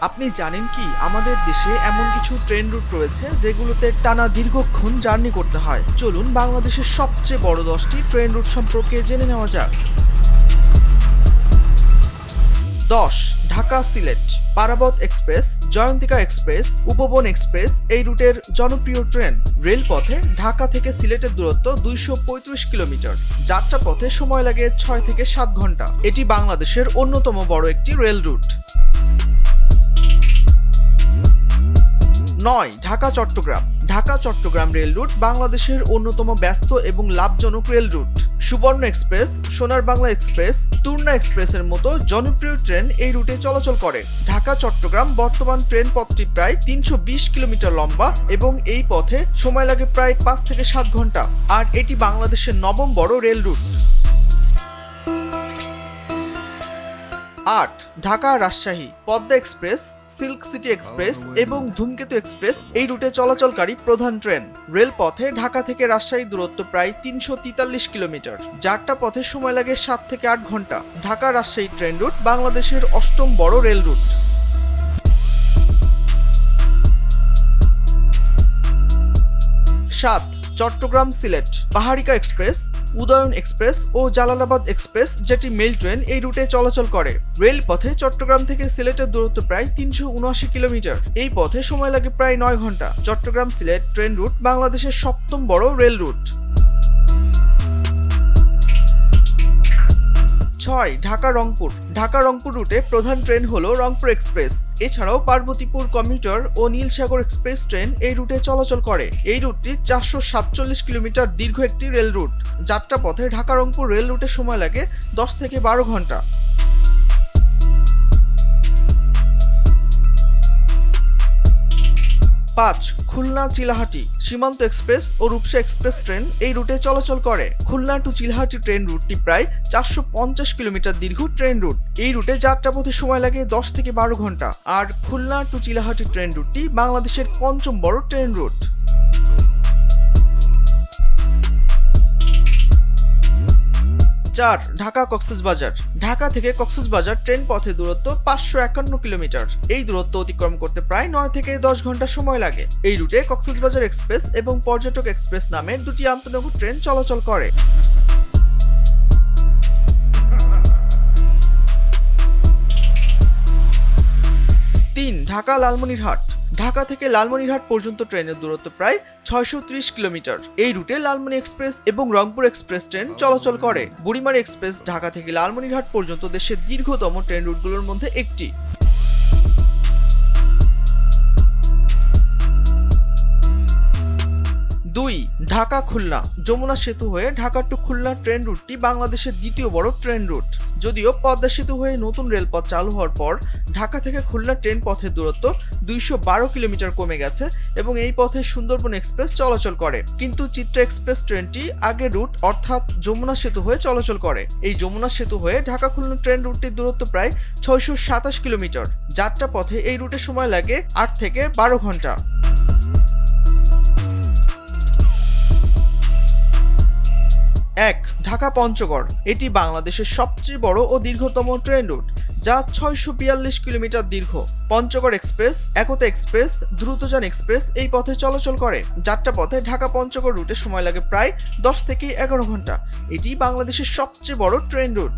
আপনি জানেন কি আমাদের দেশে এমন কিছু ট্রেন রুট রয়েছে যেগুলোতে টানা দীর্ঘক্ষণ জার্নি করতে হয়। চলুন বাংলাদেশের সবচেয়ে বড় 10টি ট্রেন রুট সম্পর্কে জেনে নেওয়া যাক। 10 ঢাকা সিলেট পারাবত এক্সপ্রেস, জয়ন্তিকা এক্সপ্রেস, উপবন এক্সপ্রেস এই রুটের জনপ্রিয় ট্রেন। রেলপথে ঢাকা থেকে সিলেটের দূরত্ব 235 কিলোমিটার। যাত্রাপথে সময় লাগে 6 থেকে 7 ঘন্টা। এটি বাংলাদেশের অন্যতম বড় একটি rail route. 9 Dhaka Chittagong. Dhaka Chittagong rail route বাংলাদেশের অন্যতম ব্যস্ত এবং লাভজনক রেল রুট। সুবর্ণ এক্সপ্রেস, সোনার বাংলা এক্সপ্রেস, তুর্না এক্সপ্রেসের মতো জনপ্রিয় ট্রেন এই রুটে চলাচল করে। ঢাকা চট্টগ্রাম বর্তমান ট্রেন পথটি প্রায় 320 কিলোমিটার লম্বা এবং এই পথে সময় লাগে প্রায় 5 থেকে 7 ঘন্টা। আর এটি বাংলাদেশের 9ম বড় rail root. 8 Dhaka Rajshahi Padma express, silk city express এবং ধূমকেতু এক্সপ্রেস এই রুটে চলাচলকারী প্রধান ট্রেন। রেলপথে ঢাকা থেকে রাজশাহী দূরত্ব প্রায় 343 কিলোমিটার। যাত্রা পথে সময় লাগে 7 থেকে 8 ঘন্টা। ঢাকা রাজশাহী ট্রেন রুট বাংলাদেশের 8ম বড় rail route. 7 Chattogram Sylhet Paharika express, Udayan express ও জালালাবাদ এক্সপ্রেস যেটি মেল ট্রেন এই রুটে চলাচল করে। রেলপথে চট্টগ্রাম থেকে সিলেটের দূরত্ব প্রায় 379 কিলোমিটার। এই পথে সময় লাগে প্রায় 9 ঘন্টা। চট্টগ্রাম সিলেট ট্রেন রুট বাংলাদেশের 7ম বড় রেল রুট। 6 ঢাকা রংপুর। ঢাকা রংপুর রুটে প্রধান ট্রেন হলো রংপুর এক্সপ্রেস। এছাড়াও পার্বতীপুর কমিউটার ও নীলসাগর এক্সপ্রেস ট্রেন এই রুটে চলাচল করে। এই রুটটি 447 কিলোমিটার দীর্ঘ একটি রেল রুট। যাত্রাপথে ঢাকা রংপুর রেল রুটে সময় লাগে 10 থেকে 12 ঘন্টা। 5 খুলনা চিলাহাটি সীমান্ত এক্সপ্রেস ও রূপসা এক্সপ্রেস ট্রেন এই রুটে চলাচল করে। খুলনা টু চিলাহাটি ট্রেন রুটটি প্রায় 450 কিলোমিটার দীর্ঘ ট্রেন রুট। এই রুটে যাত্রাপথে সময় লাগে 10 থেকে 12 ঘন্টা। আর খুলনা টু চিলাহাটি ট্রেন রুটটি বাংলাদেশের 5ম বড় ট্রেন রুট। 4 ঢাকা কক্সবাজার। ঢাকা থেকে কক্সবাজার ট্রেন পথে দূরত্ব 551 কিলোমিটার। এই দূরত্ব অতিক্রম করতে প্রায় 9 থেকে 10 ঘন্টা সময় লাগে। এই রুটে কক্সবাজার এক্সপ্রেস এবং পর্যটক এক্সপ্রেস নামের দুটি আন্তনগর ট্রেন চলাচল করে। 3 ঢাকা লালমনিরহাট। ঢাকা থেকে লালমনিরহাট পর্যন্ত ট্রেনের দূরত্ব প্রায় 630 কিলোমিটার। এই রুটে লালমনি এক্সপ্রেস এবং রংপুর এক্সপ্রেস ট্রেন চলাচল করে। বুড়িমারি এক্সপ্রেস ঢাকা থেকে লালমনিরহাট পর্যন্ত দেশের দীর্ঘতম ট্রেন রুটগুলোর মধ্যে একটি। 2 ঢাকা খুলনা যমুনা সেতু হয়ে ঢাকা টু খুলনা ট্রেন রুটটি বাংলাদেশের 2য় বড় ট্রেন রুট। যদিও পদ্মা সেতু হয়ে নতুন রেলপথ চালু হওয়ার পর ঢাকা থেকে খুলনা ট্রেন পথের দূরত্ব 212 কিলোমিটার কমে গেছে এবং এই পথে সুন্দরবন এক্সপ্রেস চলাচল করে। কিন্তু চিত্রা এক্সপ্রেস ট্রেনটি আগের রুট অর্থাৎ যমুনা সেতু হয়ে চলাচল করে। এই যমুনা সেতু হয়ে ঢাকা খুলনা ট্রেন রুটটির দূরত্ব প্রায় 627 কিলোমিটার। যাত্রা পথে এই রুটে সময় লাগে 8 থেকে 12 ঘন্টা। 1 ঢাকা পঞ্চগড়। এটি বাংলাদেশের সবচেয়ে বড় ও দীর্ঘতম ট্রেন রুট যা 642 কিলোমিটার দীর্ঘ। পঞ্চগড় এক্সপ্রেস, একতা এক্সপ্রেস, দ্রুতযান এক্সপ্রেস এই পথে চলাচল করে। যাত্রাপথে ঢাকা পঞ্চগড় রুটে সময় লাগে প্রায় 10 থেকে 11 ঘন্টা। এটি বাংলাদেশের সবচেয়ে বড় ট্রেন রুট।